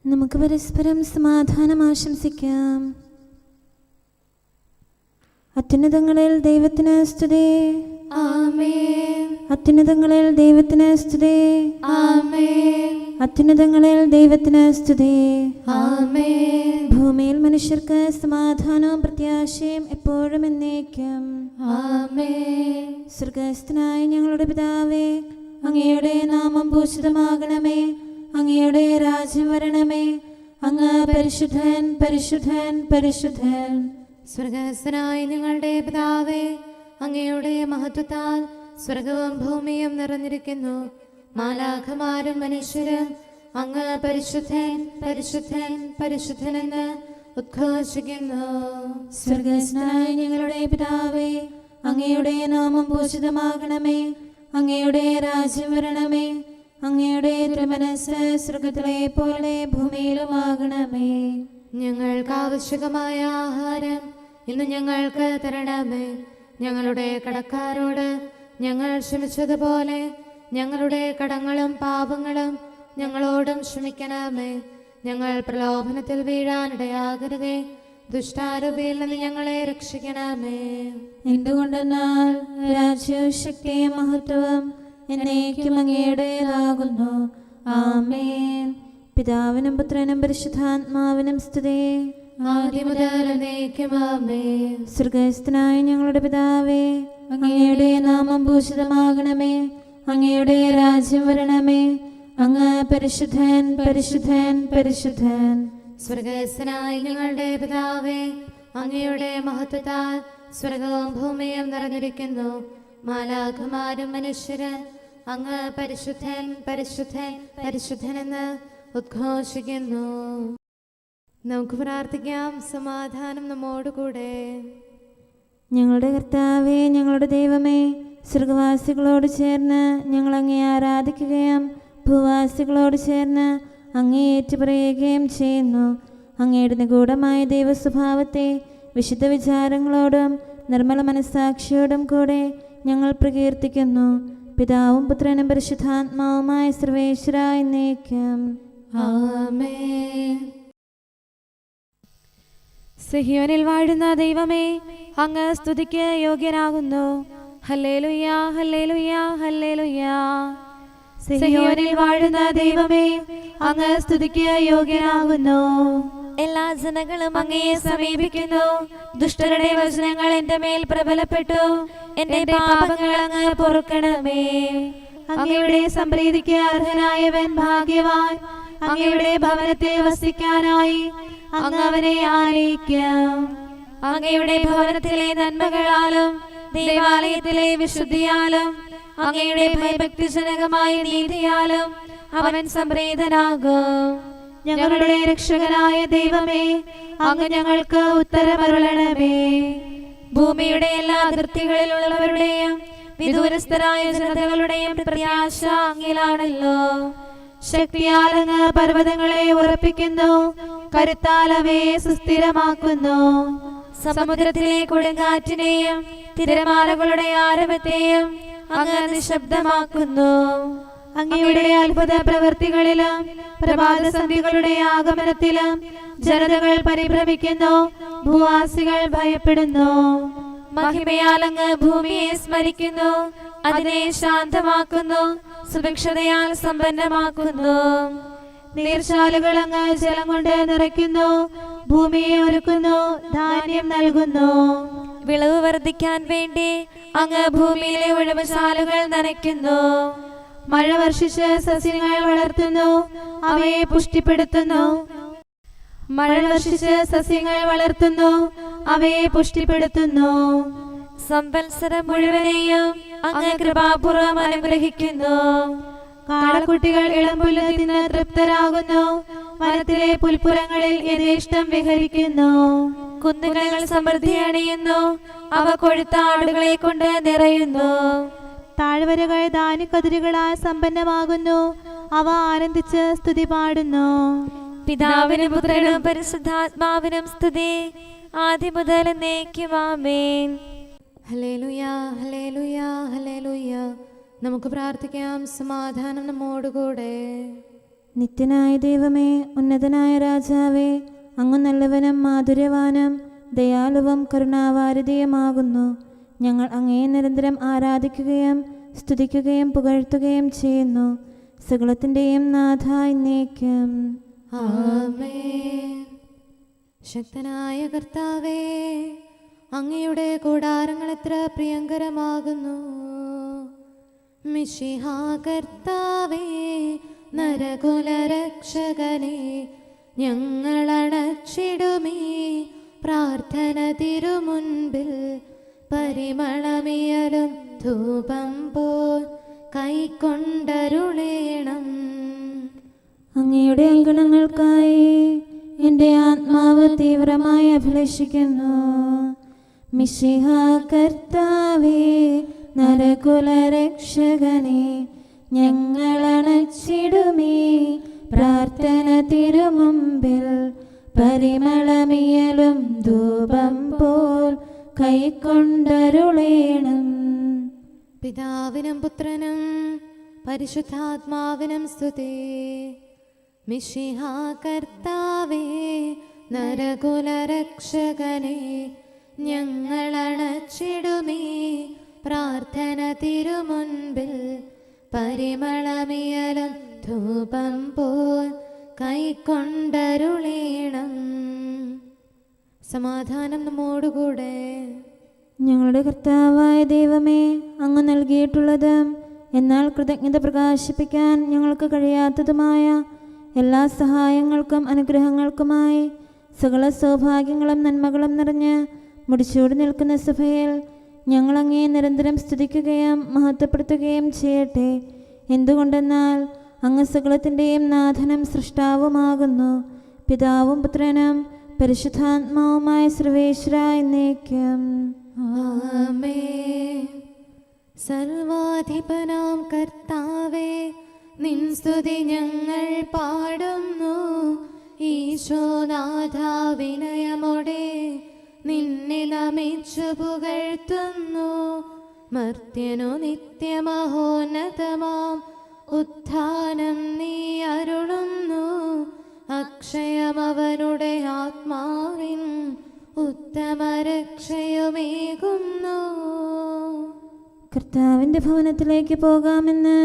നമുക്ക് പരസ്പരം സമാധാനം ആശംസിക്കാം. അത്യുന്നതങ്ങളിൽ ദൈവത്തിന് സ്തുതി. ആമേൻ. അത്യുന്നതങ്ങളിൽ ദൈവത്തിന് സ്തുതി. ആമേൻ. അത്യുന്നതങ്ങളിൽ ദൈവത്തിന് സ്തുതി. ആമേൻ. ഭൂമിയിൽ മനുഷ്യർക്ക് സമാധാനവും പ്രത്യാശയും എപ്പോഴും എന്നേക്കും. ആമേൻ. സ്വർഗ്ഗസ്ഥനായ ഞങ്ങളുടെ പിതാവേ, അങ്ങയുടെ നാമം പൂജിതമാകണമേ. അങ്ങയുടെ രാജ്യം വരണമേ. അങ്ങ് പരിശുദ്ധൻ, പരിശുദ്ധൻ, പരിശുദ്ധൻ. സ്വർഗ്ഗസ്ഥനായ ഞങ്ങളുടെ പിതാവേ, അങ്ങയുടെ മഹത്വത്താൽ സ്വർഗവും ഭൂമിയും നിറഞ്ഞിരിക്കുന്നു. മാലാഖമാരും മനുഷ്യരും അങ്ങ് പരിശുദ്ധൻ, പരിശുദ്ധൻ, പരിശുദ്ധനെന്ന് ഉദ്ഘോഷിക്കുന്നു. സ്വർഗ്ഗസ്ഥനായ ഞങ്ങളുടെ പിതാവേ, അങ്ങയുടെ നാമം പൂജിതമാകണമേ. അങ്ങയുടെ രാജ്യം വരണമേ. അങ്ങയുടെ തിരുമനസ്സ് സ്വർഗ്ഗത്തിലെ പോലെ ഭൂമിയിലുമാകണമേ. ഞങ്ങൾക്ക് ആവശ്യമായ ആഹാരം ഇന്ന് ഞങ്ങൾക്ക് തരണമേ. ഞങ്ങളുടെ കടക്കാരോട് ഞങ്ങൾ ക്ഷമിച്ചതുപോലെ ഞങ്ങളുടെ കടങ്ങളും പാപങ്ങളും ഞങ്ങളോടും ക്ഷമിക്കണമേ. ഞങ്ങൾ പ്രലോഭനത്തിൽ വീഴാനിടയാകരുതേ. ദുഷ്ടാരൂപിയിൽ നിന്ന് ഞങ്ങളെ രക്ഷിക്കണമേ. എന്തുകൊണ്ടെന്നാൽ രാജ്യവും ശക്തിയും മഹത്വവും എന്നേക്കും അങ്ങയുടേതാകുന്നു. ആമേൻ. പിതാവിനും പുത്രനും പരിശുദ്ധാത്മാവിനും സ്തുതി. ആദ്യം മുതൽ എന്നേക്കും ആമേൻ. സ്വർഗ്ഗസ്ഥനായ ഞങ്ങളുടെ പിതാവേ, അങ്ങയുടെ നാമം പൂജിതമാകണമേ. അങ്ങയുടെ രാജ്യം വരണമേ. അങ്ങ് പരിശുദ്ധൻ, പരിശുദ്ധൻ, പരിശുദ്ധൻ. സ്വർഗ്ഗസ്ഥനായ ഞങ്ങളുടെ പിതാവേ, അങ്ങയുടെ മഹത്വത്താൽ സ്വർഗവും ഭൂമിയും നിറഞ്ഞിരിക്കുന്നു. മാലാഖമാരും മനുഷ്യരും അങ്ങ് പരിശുദ്ധൻ, പരിശുദ്ധൻ, പരിശുദ്ധനെന്ന് ഉദ്ഘോഷിക്കുന്നു. നമുക്ക് പ്രാർത്ഥിക്കാം. സമാധാനം നമ്മോടുകൂടെ. ഞങ്ങളുടെ കർത്താവേ, ഞങ്ങളുടെ ദൈവമേ, സ്വർഗവാസികളോട് ചേർന്ന് ഞങ്ങൾ അങ്ങേ ആരാധിക്കുകയും ഭൂവാസികളോട് ചേർന്ന് അങ്ങേ ഏറ്റുപറയുകയും ചെയ്യുന്നു. അങ്ങയുടെ നിഗൂഢമായ ദൈവസ്വഭാവത്തെ വിശുദ്ധ വിചാരങ്ങളോടും നിർമ്മല മനസ്സാക്ഷിയോടും കൂടെ ഞങ്ങൾ പ്രകീർത്തിക്കുന്നു. പിതാവും പുത്രനും പരിശുദ്ധാത്മാവുമായ സർവേശ്വര എന്നേക്കും. ആമേൻ. സിഹിയോനിൽ വാഴുന്ന ദൈവമേ, അങ്ങ് സ്തുതിക്ക് യോഗ്യനാകുന്നു. ഹല്ലേലൂയ, ഹല്ലേലൂയ, ഹല്ലേലൂയ. സിഹിയോനിൽ വാഴുന്ന ദൈവമേ, അങ്ങ് സ്തുതിക്ക് യോഗ്യനാകുന്നു. എല്ലാ ജനങ്ങളും അങ്ങയെ സമീപിക്കുന്നു. ദുഷ്ടരുടെ വചനങ്ങൾ എന്റെ മേൽ പ്രബലപ്പെട്ടു. എന്റെ പാപങ്ങൾ അങ്ങ് പൊറുക്കണമേ. അങ്ങയുടെ സംപ്രീതിക്ക് അർഹനായവൻ ഭാഗ്യവാൻ. അങ്ങയുടെ ഭവനത്തിൽ വസിക്കാനായി അങ്ങ് അവനെ ആനയിക്കും. അങ്ങയുടെ ഭവനത്തിലെ നന്മകളാലും ദേവാലയത്തിലെ വിശുദ്ധിയാലും അങ്ങയുടെ ഭയഭക്തിജനകമായ നീതിയാലും അവൻ സംപ്രീതനാകും. ഞങ്ങളുടെ രക്ഷകനായ ദൈവമേ, അങ്ങ് ഞങ്ങൾക്ക് ഉത്തരമരുളണമേ. ഭൂമിയുടെ എല്ലാ അതിർത്തികളിലുള്ളവരുടെയും വിദൂരസ്ഥരായ ജനതകളുടെയും പ്രത്യാശ അങ്ങിലാണല്ലോ. ശക്തിയാൽ അങ്ങ് പർവ്വതങ്ങളെ ഉറപ്പിക്കുന്നു. കരുത്താൽ അവയെ സുസ്ഥിരമാക്കുന്നു. സമുദ്രത്തിലെ കൊടുങ്കാറ്റിനെയും തിരമാലകളുടെ ആരവത്തെയും അങ്ങ് നിശബ്ദമാക്കുന്നു. അങ്ങയുടെ അത്ഭുത പ്രവൃത്തികളിലും പ്രഭാതസന്ധികളുടെ ആഗമനത്തിലും ജനതകൾ പരിഭ്രമിക്കുന്നു. ഭൂവാസികൾ ഭയപ്പെടുന്നു. മഹിമയാൽ അങ്ങ് ഭൂമിയെ സ്മരിക്കുന്നു. അതിനെ ശാന്തമാക്കുന്നു. സുഭിക്ഷതയാൽ സമ്പന്നമാക്കുന്നു. നീർച്ചാലുകൾ അങ്ങ് ജലം കൊണ്ട് നിറയ്ക്കുന്നു. ഭൂമിയെ ഒരുക്കുന്നു. ധാന്യം നൽകുന്നു. വിളവ് വർദ്ധിക്കാൻ വേണ്ടി അങ്ങ് ഭൂമിയിലെ ഉഴവുചാലുകൾ നനയ്ക്കുന്നു. മഴ വർഷിച്ച് സസ്യങ്ങൾ വളർത്തുന്നു. അവയെ പുഷ്ടിപ്പെടുത്തുന്നു. മഴ വർഷിച്ച് സസ്യങ്ങൾ വളർത്തുന്നു. അവയെ പുഷ്ടിപ്പെടുത്തുന്നു. സംവത്സരം മുഴുവനെയും അങ്ങ് കൃപാപൂർവം അനുഗ്രഹിക്കുന്നു. കാളക്കുട്ടികൾ ഇളംപുല്ല് തിന്ന് തൃപ്തരാകുന്നു. വനത്തിലെ പുൽപ്പുറങ്ങളിൽ യഥേഷ്ടം വിഹരിക്കുന്നു. കുന്നുകൾ സമൃദ്ധി അണിയുന്നു. അവ കൊഴുത്ത ആടുകളെ കൊണ്ട് നിറയുന്നു. താഴ്വരകൾ ധാന്യക്കതിരുകളാൽ സമ്പന്നമാകുന്നു. അവ ആനന്ദിച്ച് സ്തുതി പാടുന്നു. പിതാവിനും പുത്രനും പരിശുദ്ധാത്മാവിനും സ്തുതി. ആദ്യം മുതൽ എന്നേക്കും ആമേൻ. ഹല്ലേലൂയ, ഹല്ലേലൂയ, ഹല്ലേലൂയ. നമുക്ക് പ്രാർത്ഥിക്കാം. സമാധാനം നമ്മോടുകൂടെ. നിത്യനായ ദൈവമേ, ഉന്നതനായ രാജാവേ, അങ്ങ് നല്ലവനും മാധുര്യവാനും ദയാലുവും കരുണാവാരിധിയുമാകുന്നു. ഞങ്ങൾ അങ്ങയെ നിരന്തരം ആരാധിക്കുകയും സ്തുതിക്കുകയും പുകഴ്ത്തുകയും ചെയ്യുന്നു. സകലത്തിൻ്റെയും നാഥ എന്നേക്കും. ആമേൻ. ശക്തനായ കർത്താവേ, അങ്ങയുടെ കൂടാരങ്ങൾ എത്ര പ്രിയങ്കരമാകുന്നു. മിശിഹാ കർത്താവേ, നരകുലരക്ഷകനെ, ഞങ്ങളണച്ചിടുമീ പ്രാർത്ഥന തിരുമുൻപിൽ. പരിമളമിയലും ധൂപം പോൽ കൈക്കൊണ്ടരുളേണം. അങ്ങയുടെ അങ്കണങ്ങൾക്കായി എൻ്റെ ആത്മാവ് തീവ്രമായി അഭിലഷിക്കുന്നു. മിശിഹാ കർത്താവേ, നരകുലരക്ഷകനെ, ഞങ്ങളണച്ചിടുമീ പ്രാർത്ഥന തിരുമുമ്പിൽ. പരിമളമിയലും ധൂപം പോൽ കൈക്കൊണ്ടരുളേണം. പിതാവിനും പുത്രനും പരിശുദ്ധാത്മാവിനും സ്തുതി. മിശിഹാ കർത്താവേ, നരകുലരക്ഷകനെ, ഞങ്ങളണച്ചിടുമീ പ്രാർത്ഥന തിരുമുൻപിൽ. പരിമളമിയലും ധൂപം പോൽ കൈക്കൊണ്ടരുളേണം. സമാധാനം നമ്മോടുകൂടെ. ഞങ്ങളുടെ കർത്താവായ ദൈവമേ, അങ്ങ് നൽകിയിട്ടുള്ളതും എന്നാൽ കൃതജ്ഞത പ്രകാശിപ്പിക്കാൻ ഞങ്ങൾക്ക് കഴിയാത്തതുമായ എല്ലാ സഹായങ്ങൾക്കും അനുഗ്രഹങ്ങൾക്കുമായി സകല സൗഭാഗ്യങ്ങളും നന്മകളും നിറഞ്ഞ് മുടിച്ചൂടി നിൽക്കുന്ന സഭയിൽ ഞങ്ങൾ അങ്ങേ നിരന്തരം സ്തുതിക്കുകയും മഹത്വപ്പെടുത്തുകയും ചെയ്യട്ടെ. എന്തുകൊണ്ടെന്നാൽ അങ്ങ് സകലത്തിൻ്റെയും നാഥനും സൃഷ്ടാവുമാകുന്നു. പിതാവും പുത്രനും പരിശുദ്ധാത്മാവുമായ സർവേശ്വര എന്നേക്കും. ആമേൻ. സർവാധിപനാം കർത്താവേ, നിൻ സ്തുതി ഞങ്ങൾ പാടുന്നു. ഈശോനാഥ, വിനയമോടെ നിന്നെ നമിച്ചു പുകഴ്ത്തുന്നു. മർത്യനു നിത്യമഹോന്നതമാം ഉത്ഥാനം നീ അരുളുന്നു. അക്ഷയമവനുടെ ആത്മാവിൻ ഉത്തമരക്ഷയുമേകുന്നു. കർത്താവിൻ്റെ ഭവനത്തിലേക്ക് പോകാമെന്ന്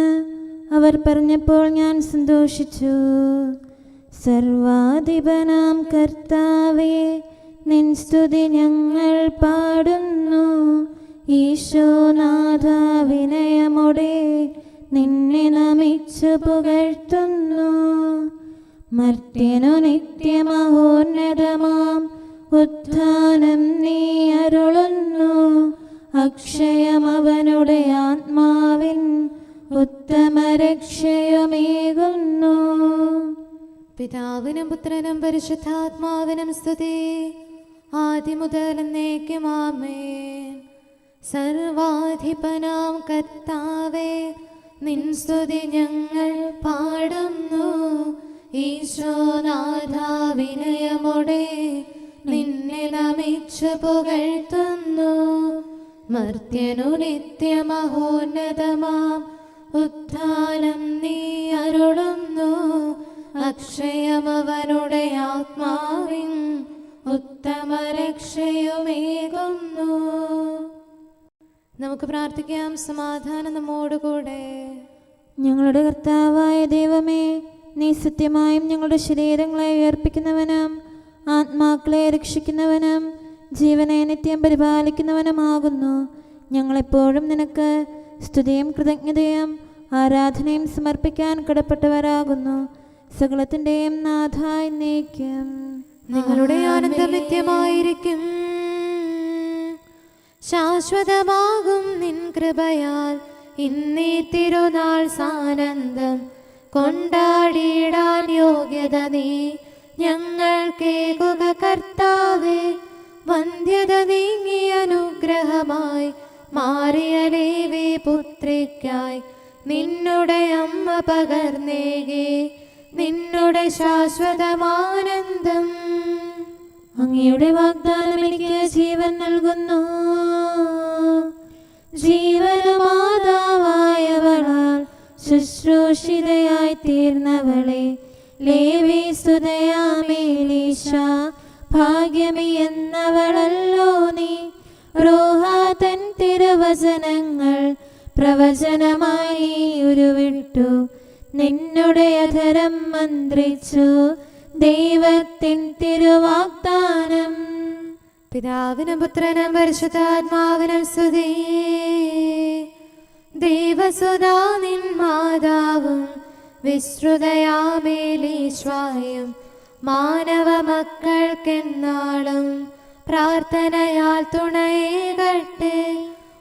അവർ പറഞ്ഞപ്പോൾ ഞാൻ സന്തോഷിച്ചു. സർവാധിപനാം കർത്താവേ, നിൻ സ്തുതി ഞങ്ങൾ പാടുന്നു. ഈശോനാഥ, വിനയമോടെ നിന്നെ നമിച്ചു പുകഴ്ത്തുന്നു. മർത്യനു നിത്യമഹോന്നതമാം ഉത്ഥാനം നീ അരുളുന്നു. അക്ഷയമവനുടെ ആത്മാവിൻ ഉത്തമരക്ഷയുമേകുന്നു. പിതാവിനും പുത്രനും പരിശുദ്ധാത്മാവിനും സ്തുതി, ആദിമുതൽ എന്നേക്കും. ആമേൻ. സർവാധിപനാം കർത്താവേ, നിൻ സ്തുതി ഞങ്ങൾ പാടുന്നു. ഈശോനാഥ, വിനയമോടെ നിന്നെ നമിച്ചു പുകഴ്ത്തുന്നു. മർത്യനു നിത്യമഹോന്നതമാം ഉത്ഥാനം നീ അരുളുന്നു. അക്ഷയമവനുടെ ആത്മാവിൻ ഉത്തമരക്ഷയുമേകുന്നു. നമുക്ക് പ്രാർത്ഥിക്കാം. സമാധാനം നമ്മോടുകൂടെ. ഞങ്ങളുടെ കർത്താവായ ദൈവമേ, നീ സത്യമായും ഞങ്ങളുടെ ശരീരങ്ങളെ ഉയർപ്പിക്കുന്നവനും ആത്മാക്കളെ രക്ഷിക്കുന്നവനും ജീവനെ നിത്യം പരിപാലിക്കുന്നവനുമാകുന്നു. ഞങ്ങളെപ്പോഴും നിനക്ക് സ്തുതിയും കൃതജ്ഞതയും ആരാധനയും സമർപ്പിക്കാൻ കടപ്പെട്ടവരാകുന്നു. സകലത്തിൻ്റെയും നാഥ എന്നേക്കും. നിങ്ങളുടെ ആനന്ദം നിത്യമായിരിക്കും. ശാശ്വതമാകും നിൻ കൃപയാൽ ഇന്നീ തിരുനാൾ സാനന്ദം കൊണ്ടാടിയിടാൻ യോഗ്യത നീ ഞങ്ങൾക്കേകുക കർത്താവേ. വന്ധ്യത നീങ്ങിയ അനുഗ്രഹമായി മാറിയ ലേവി പുത്രിക്കായി നിന്നുടെ അമ്മ പകർന്നേകി നിന്നുടെ ശാശ്വതമാനന്ദം. അങ്ങയുടെ വാഗ്ദാനം എനിക്ക് ജീവൻ നൽകുന്നു. ജീവനമാതാവായവളാൽ ശുശ്രൂഷിതയായി തീർന്നവളെ ലേവി സുതയാമേലീശ ഭാഗ്യമി എന്നവളല്ലോ നീ. റോഹ തൻ തിരുവചനങ്ങൾ പ്രവചനമായി ഉരുവിട്ടു, നിന്നുടെ അധരം മന്ത്രിച്ചു ദൈവത്തിൻ തിരുവാഗ്ദാനം. പിതാവിനും പുത്രനും പരിശുദ്ധാത്മാവിനും സ്തുതി. ദൈവസുതാ നിൻ മാതാവും വിശ്രുതയാമേലീശ്വായും മാനവ മക്കൾക്കെന്നാളും പ്രാർത്ഥനയാൽ തുണയേകട്ടെ.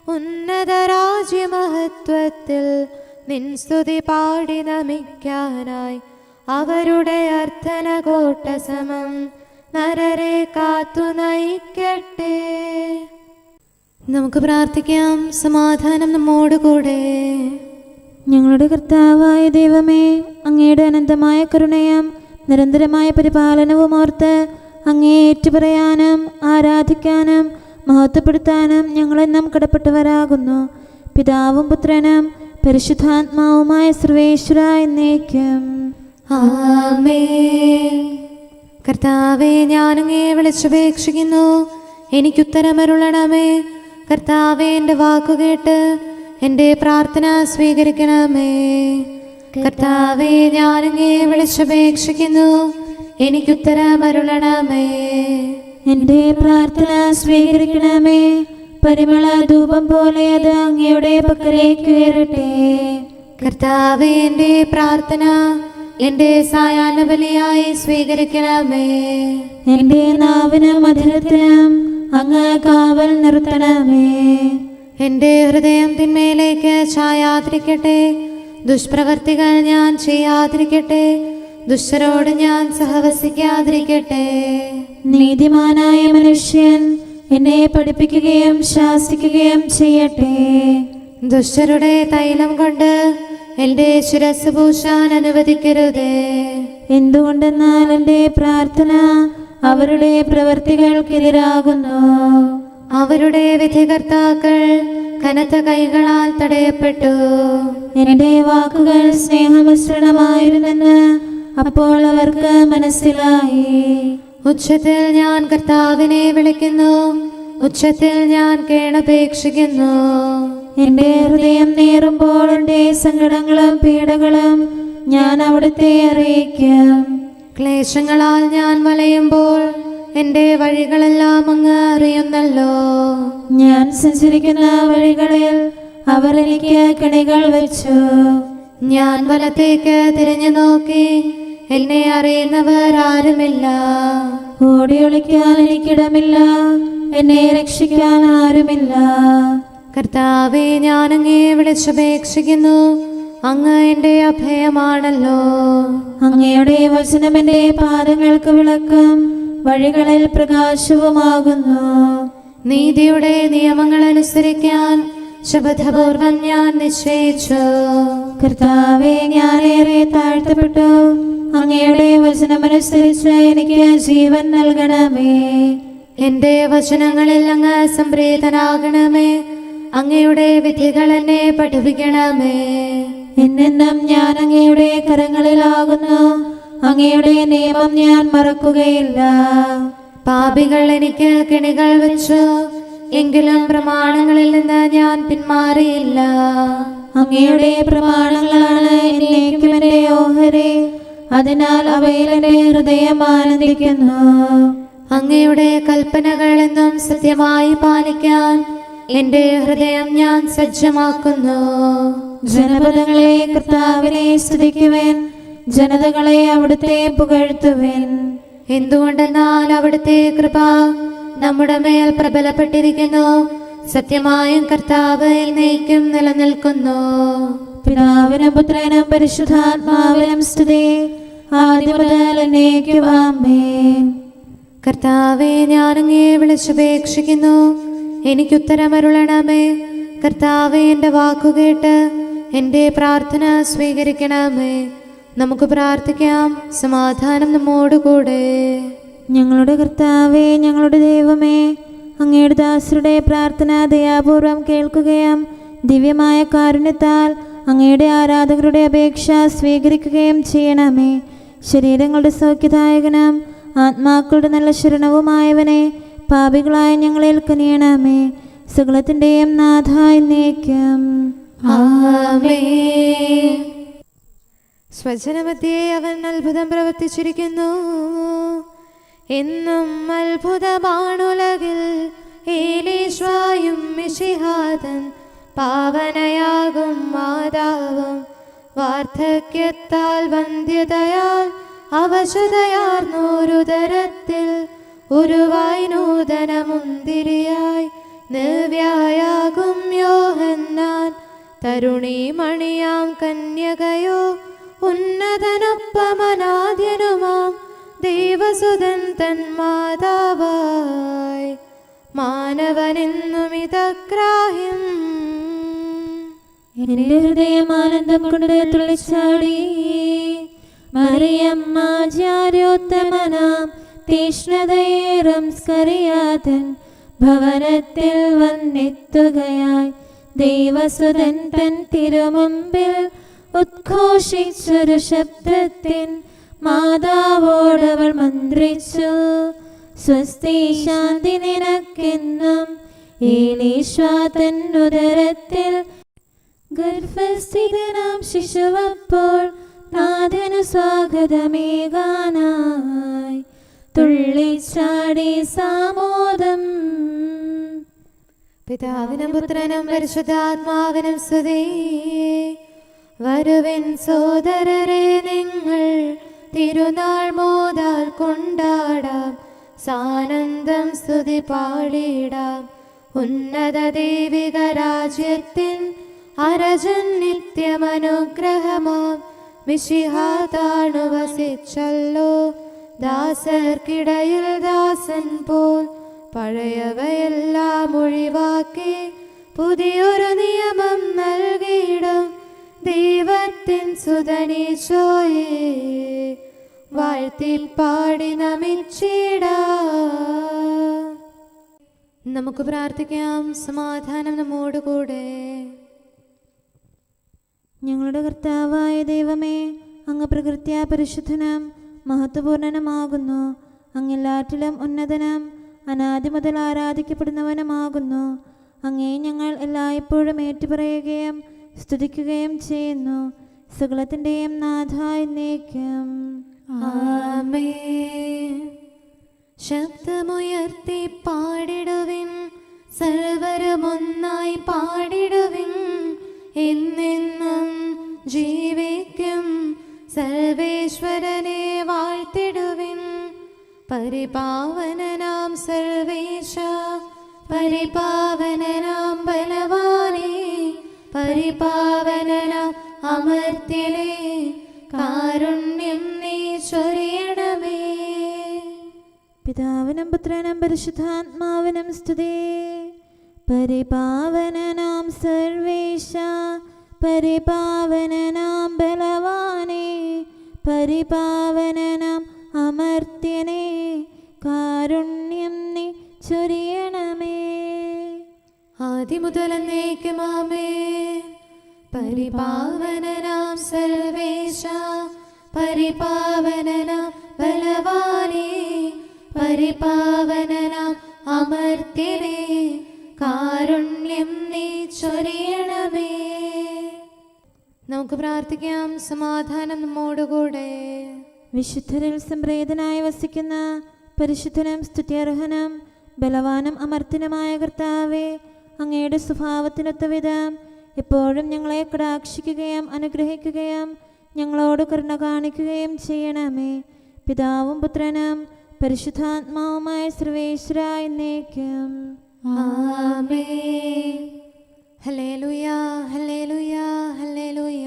ഉന്നത രാജ്യമഹത്വത്തിൽ നിൻ സ്തുതി പാടി നമിക്കാനായി അവരുടെ അർത്ഥന കോട്ട സമം നരരെ കാത്തു നയിക്കട്ടെ. നമുക്ക് പ്രാർത്ഥിക്കാം. സമാധാനം നമ്മോട് കൂടെ. ഞങ്ങളുടെ കർത്താവായ ദൈവമേ, അങ്ങയുടെ അനന്തമായ കരുണയും നിരന്തരമായ പരിപാലനവും ഓർത്ത് അങ്ങേ ഏറ്റുപറയാനും ആരാധിക്കാനും മഹത്വപ്പെടുത്താനും ഞങ്ങളെന്നും കടപ്പെട്ടവരാകുന്നു. പിതാവും പുത്രനും പരിശുദ്ധാത്മാവുമായ സർവേശ്വര എന്നേക്കും ആമേൻ. കർത്താവേ, ഞാനങ്ങേ വിളിച്ചപേക്ഷിക്കുന്നു, എനിക്കുത്തരമരുളണമേ. കർത്താവേ, എൻ്റെ വാക്കുകേട്ട് എൻ്റെ പ്രാർത്ഥന സ്വീകരിക്കണമേ. കർത്താവേ, ഞാനങ്ങേ വിളിച്ചപേക്ഷിക്കുന്നു, എനിക്കുത്തരമരുളണമേ. എൻ്റെ പ്രാർത്ഥന സ്വീകരിക്കണമേ. പരിമള ധൂപം പോലെ അത് അങ്ങയുടെ പക്കലേക്ക് ഉയരട്ടെ. കർത്താവേ, എൻ്റെ പ്രാർത്ഥന എൻ്റെ സായാഹ്ന ബലിയായി സ്വീകരിക്കണമേ. എൻ്റെ നാവിനും മധുരത്തിനും അങ്ങ് കാവൽ നിർത്തണമേ. എൻ്റെ ഹൃദയം തിന്മയിലേക്ക് ചായാതിരിക്കട്ടെ. ദുഷ്പ്രവർത്തികൾ ഞാൻ ചെയ്യാതിരിക്കട്ടെ. ദുഷ്ടരോട് ഞാൻ സഹവസിക്കാതിരിക്കട്ടെ. നീതിമാനായ മനുഷ്യൻ എന്നെ പഠിപ്പിക്കുകയും ശാസിക്കുകയും ചെയ്യട്ടെ. ദുഷ്ടരുടെ തൈലം കൊണ്ട് എൻ്റെ ശിരസ് പൂശാൻ അനുവദിക്കരുതേ. എന്തുകൊണ്ടെന്നാൽ എൻ്റെ പ്രാർത്ഥന അവരുടെ പ്രവൃത്തികൾക്കെതിരാകുന്നു. അവരുടെ വിധികർത്താക്കൾ കനത്ത കൈകളാൽ തടയപ്പെട്ടു. എൻ്റെ വാക്കുകൾ സ്നേഹമിശ്രണമായിരുന്നെന്ന് അപ്പോൾ അവർക്ക് മനസ്സിലായി. ഉച്ചത്തിൽ ഞാൻ കർത്താവിനെ വിളിക്കുന്നു, ഉച്ചത്തിൽ ഞാൻ കേണപേക്ഷിക്കുന്നു. എൻ്റെ ഹൃദയം നേറുമ്പോൾ എൻ്റെ സങ്കടങ്ങളും പീഡകളും ഞാൻ അവിടുത്തെ അറിയിക്കും. ക്ലേശങ്ങളാൽ ഞാൻ വലയുമ്പോൾ എൻ്റെ വഴികളെല്ലാം അങ്ങ് അറിയുന്നല്ലോ. ഞാൻ സഞ്ചരിക്കുന്ന വഴികളിൽ അവർ എനിക്ക് കണികൾ വെച്ചു. ഞാൻ വലത്തേക്ക് തിരിഞ്ഞു നോക്കി, എന്നെ അറിയുന്നവർ ആരുമില്ല. ഓടി ഒളിക്കാൻ എനിക്കിടമില്ല, എന്നെ രക്ഷിക്കാൻ ആരുമില്ല. കർത്താവേ, ഞാനങ്ങേ വിളിച്ചപേക്ഷിക്കുന്നു, അങ്ങ് എൻ്റെ അഭയമാണല്ലോ. അങ്ങയുടെ വചനം എൻ്റെ പാദങ്ങൾക്ക് വിളക്കും വഴികളിൽ പ്രകാശവുമാകുന്നു. നീതിയുടെ നിയമങ്ങൾ അനുസരിക്കാൻ ശപഥപൂർവം ഞാൻ നിശ്ചയിച്ചു. കർത്താവേ, ഞാനേറെ താഴ്ത്തപ്പെട്ടു. അങ്ങയുടെ വചനമനുസരിച്ച് എനിക്ക് ജീവൻ നൽകണമേ. എൻ്റെ വചനങ്ങളിൽ അങ്ങ് സംപ്രീതനാകണമേ. അങ്ങയുടെ വിധികൾ എന്നെ പഠിപ്പിക്കണമേ. എന്നെന്നും ഞാൻ അങ്ങയുടെ കരങ്ങളിലാകുന്നു. അങ്ങയുടെ നിയമം ഞാൻ മറക്കുകയില്ല. പാപികൾ എനിക്ക് കെണികൾ വെച്ചു, എങ്കിലും പ്രമാണങ്ങളിൽ നിന്ന് ഞാൻ പിന്മാറിയില്ല. അങ്ങയുടെ പ്രമാണങ്ങളാണ് എന്നേക്കും എൻ്റെ ഓഹരി, അതിനാൽ അവയിൽ എൻ്റെ ഹൃദയം ആനന്ദിക്കുന്നു. അങ്ങയുടെ കൽപ്പനകൾ എന്നും സത്യമായി പാലിക്കാൻ എൻ്റെ ഹൃദയം ഞാൻ സജ്ജമാക്കുന്നു. ജനപദങ്ങളെ കർത്താവിനെ സ്തുതിക്കുവേൻ, ജനതകളെ അവിടുത്തെ പുകഴ്ത്തുവേൻ. എന്തുകൊണ്ടെന്നാൽ അവിടുത്തെ കൃപ നമ്മുടെ മേൽ പ്രബലപ്പെട്ടിരിക്കുന്നു. സത്യമായും കർത്താവ് എന്നേക്കും നിലനിൽക്കുന്നു. പിതാവിനും പുത്രനും പരിശുദ്ധാത്മാവിനും സ്തുതി, ആദ്യം മുതൽ എന്നേക്കും ആമേൻ. കർത്താവേ, ഞാനങ്ങേ വിളിച്ചപേക്ഷിക്കുന്നു, എനിക്കുത്തരമരുളണമേ. കർത്താവേ, എൻ്റെ വാക്കുകേട്ട് എൻ്റെ പ്രാർത്ഥന സ്വീകരിക്കണമേ. നമുക്ക് പ്രാർത്ഥിക്കാം. സമാധാനം നമ്മോട് കൂടെ. ഞങ്ങളുടെ കർത്താവേ, ഞങ്ങളുടെ ദൈവമേ, അങ്ങയുടെ ദാസരുടെ പ്രാർത്ഥന ദയാപൂർവം കേൾക്കുകയും ദിവ്യമായ കാരുണ്യത്താൽ അങ്ങയുടെ ആരാധകരുടെ അപേക്ഷ സ്വീകരിക്കുകയും ചെയ്യണമേ. ശരീരങ്ങളുടെ സൗഖ്യദായകനും ആത്മാക്കളുടെ നല്ല ശരണവുമായവനെ, പാപികളായ ഞങ്ങളിൽ കനിയണമേ. സകലത്തിൻ്റെയും നാഥ എന്നേക്കും. ആമേൻ. സ്വജനമധ്യേ അവൻ അത്ഭുതം പ്രവർത്തിച്ചിരിക്കുന്നു. എന്നും അത്ഭുതമാണുലകിൽ ഏലീശ്വായും മിശിഹാതൻ. പാവനയാകും മാതാവും വാർദ്ധക്യത്താൽ വന്ധ്യതയാൽ അവശതയാർന്നോരുദരത്തിൽ ഉരുവായി നൂതന മുന്തിരിയായി നിർവ്യായാകും യോഹന്നാൻ. തരുണീമണിയാം കന്യകയോ ഉന്നതനൊപ്പമനാദ്യനുമാം ദൈവസുതൻ തൻ മാതാവായി മാനവനെന്നും ഇതഗ്രാഹ്യം. എന്റെ ഹൃദയം ആനന്ദം കൊണ്ട് തുള്ളിച്ചാടി. മറിയമ്മ ജാരോത്തമനാം തീഷ്ണതയേറും സ്കറിയാതൻ ഭവനത്തിൽ വന്നെത്തുകയായി. ദൈവസുതൻ തൻ തിരുമുമ്പിൽ ഉദ്ഘോഷിച്ചൊരു ശബ്ദത്തിൻ മാതാവോടവൾ മന്ത്രിച്ചു. സ്വസ്തി ശാന്തി നിനക്കെന്നും. ഏലീശ്വാ തൻ ഉദരത്തിൽ ഗർഭസ്ഥിതനാം ശിശുവപ്പോൾ നാഥനു സ്വാഗതമേകാനായി തുള്ളിച്ചാടി സാമോദം. പിതാവിനും പുത്രനും പരിശുദ്ധാത്മാവിനും സ്തുതി. വരുവിൻ സോദരരെ, നിങ്ങൾ തിരുനാൾ മോദാൽ കൊണ്ടാടാം. സാനന്ദം സ്തുതി പാടിടാം. ഉന്നത ദൈവിക രാജ്യത്തിൻ അരജൻ നിത്യമനുഗ്രഹമാം മിശിഹാ താണു വസിച്ചല്ലോ. ദാസർക്കിടയിൽ ദാസൻ പോൽ പഴയവയെല്ലാം ഒഴിവാക്കി പുതിയൊരു നിയമം നൽകിയിടും. ദൈവത്തിൻ സുതനീശോയെ വാഴ്ത്തി പാടി നമിച്ചിടാം. നമുക്ക് പ്രാർത്ഥിക്കാം. സമാധാനം നമ്മോടുകൂടെ. ഞങ്ങളുടെ കർത്താവായ ദൈവമേ, അങ്ങ് പ്രകൃത്യാ പരിശുദ്ധനും മഹത്വപൂർണനുമാകുന്നു. അങ്ങെല്ലാറ്റിലും ഉന്നതനും അനാദി മുതൽ ആരാധിക്കപ്പെടുന്നവനുമാകുന്നു. അങ്ങേ ഞങ്ങൾ എല്ലായ്പ്പോഴും ഏറ്റുപറയുകയും സ്തുതിക്കുകയും ചെയ്യുന്നു. സകലത്തിൻ്റെയും നാഥ എന്നേക്കും. ആമേൻ. ശബ്ദമുയർത്തി പാടിടുവിൻ, സർവരും ഒന്നായി പാടിടുവിൻ. എന്നെന്നും ജീവിക്കും സർവേശ്വരനെ വാഴ്ത്തിടുവിൻ. പരിപാവനനാം സർവേശ, പരിപാവനനാം ബലവാനേ, പരിപാവനനാം അമർത്യനേ, കാരുണ്യം നീ ചൊരിയണമേ. പിതാവിനും പുത്രനും പരിശുദ്ധാത്മാവിനും സ്തുതി. പരിപാവനനാം സർവേശ, പരിപാവനനാം ബലവാനേ, പരിപാവനനാം അമർത്യനേ, കാരുണ്യം നീ ചൊരിയണമേ. ആദിമുതൽ എന്നേക്കും ആമേൻ. പരിപാവനനാം സർവേശ, പരിപാവനനാം ബലവാനേ, പരിപാവനനാം അമർത്യനേ, കാരുണ്യം നീ ചൊരിയണമേ. നമുക്ക് പ്രാർത്ഥിക്കാം. സമാധാനം നമ്മോടുകൂടെ. വിശുദ്ധരിൽ സംപ്രേതനായി വസിക്കുന്ന പരിശുദ്ധനും സ്തുത്യർഹനും ബലവാനും അമർത്യനുമായ കർത്താവേ, അങ്ങയുടെ സ്വഭാവത്തിനൊത്ത വിധം എപ്പോഴും ഞങ്ങളെ കടാക്ഷിക്കുകയും അനുഗ്രഹിക്കുകയും ഞങ്ങളോട് കരുണ കാണിക്കുകയും ചെയ്യണമേ. പിതാവും പുത്രനും പരിശുദ്ധാത്മാവുമായ സർവേശ്വര എന്നേക്കും. ആമേൻ. ഹല്ലേലൂയ, ഹല്ലേലൂയ, ഹല്ലേലൂയ.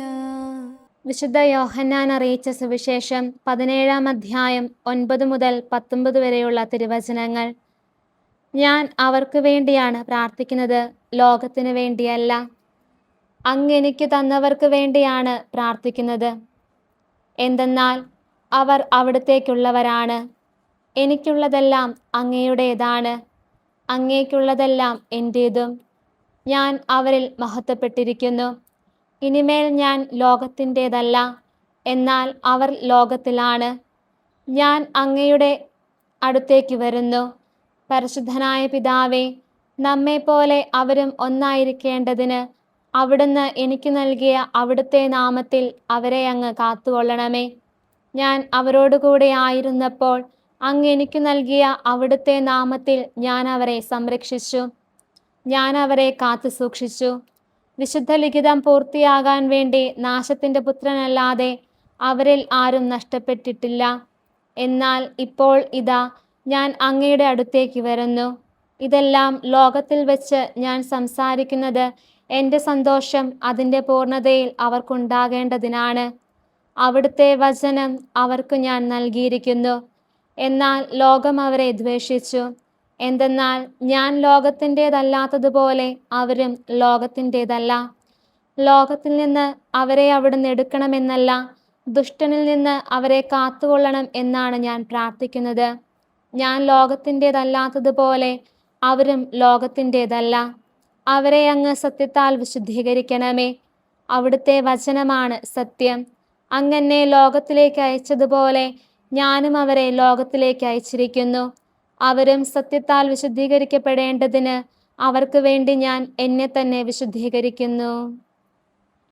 വിശുദ്ധ യോഹന്നാൻ അറിയിച്ച സുവിശേഷം 17-ാം അധ്യായം 9 മുതൽ 19 വരെയുള്ള തിരുവചനങ്ങൾ. ഞാൻ അവർക്ക് വേണ്ടിയാണ് പ്രാർത്ഥിക്കുന്നത്, ലോകത്തിന് വേണ്ടിയല്ല. അങ്ങ് എനിക്ക് തന്നവർക്ക് വേണ്ടിയാണ് പ്രാർത്ഥിക്കുന്നത്. എന്തെന്നാൽ അവർ അവിടുത്തേക്കുള്ളവരാണ്. എനിക്കുള്ളതെല്ലാം അങ്ങയുടേതാണ്, അങ്ങേക്കുള്ളതെല്ലാം എൻ്റേതും. ഞാൻ അവരിൽ മഹത്വപ്പെട്ടിരിക്കുന്നു. ഇനിമേൽ ഞാൻ ലോകത്തിൻ്റേതല്ല, എന്നാൽ അവർ ലോകത്തിലാണ്. ഞാൻ അങ്ങയുടെ അടുത്തേക്ക് വരുന്നു. പരിശുദ്ധനായ പിതാവേ, നമ്മെപ്പോലെ അവരും ഒന്നായിരിക്കേണ്ടതിന് അവിടുന്ന് എനിക്ക് നൽകിയ അവിടുത്തെ നാമത്തിൽ അവരെ അങ്ങ് കാത്തുകൊള്ളണമേ. ഞാൻ അവരോടുകൂടെ ആയിരുന്നപ്പോൾ അങ്ങ് എനിക്ക് നൽകിയ അവിടുത്തെ നാമത്തിൽ ഞാൻ അവരെ സംരക്ഷിച്ചു. ഞാൻ അവരെ കാത്തു സൂക്ഷിച്ചു. വിശുദ്ധ ലിഖിതം പൂർത്തിയാകാൻ വേണ്ടി നാശത്തിൻ്റെ പുത്രനല്ലാതെ അവരിൽ ആരും നഷ്ടപ്പെട്ടിട്ടില്ല. എന്നാൽ ഇപ്പോൾ ഇതാ ഞാൻ അങ്ങയുടെ അടുത്തേക്ക് വരുന്നു. ഇതെല്ലാം ലോകത്തിൽ വെച്ച് ഞാൻ സംസാരിക്കുന്നത് എൻ്റെ സന്തോഷം അതിൻ്റെ പൂർണ്ണതയിൽ അവർക്കുണ്ടാകേണ്ടതിനാണ്. അവിടുത്തെ വചനം അവർക്ക് ഞാൻ നൽകിയിരിക്കുന്നു. എന്നാൽ ലോകം അവരെ ദ്വേഷിച്ചു. എന്തെന്നാൽ ഞാൻ ലോകത്തിൻ്റേതല്ലാത്തതുപോലെ അവരും ലോകത്തിൻ്റേതല്ല. ലോകത്തിൽ നിന്ന് അവരെ അവിടുന്ന് എടുക്കണമെന്നല്ല, ദുഷ്ടനിൽ നിന്ന് അവരെ കാത്തുകൊള്ളണം എന്നാണ് ഞാൻ പ്രാർത്ഥിക്കുന്നത്. ഞാൻ ലോകത്തിൻ്റേതല്ലാത്തതുപോലെ അവരും ലോകത്തിൻ്റേതല്ല. അവരെ അങ്ങ് സത്യത്താൽ വിശുദ്ധീകരിക്കണമേ. അവിടുത്തെ വചനമാണ് സത്യം. അങ്ങ് എന്നെ ലോകത്തിലേക്ക് അയച്ചതുപോലെ ഞാനും അവരെ ലോകത്തിലേക്ക് അയച്ചിരിക്കുന്നു. അവരും സത്യത്താൽ വിശുദ്ധീകരിക്കപ്പെടേണ്ടതിന് അവർക്ക് വേണ്ടി ഞാൻ എന്നെ തന്നെ വിശുദ്ധീകരിക്കുന്നു.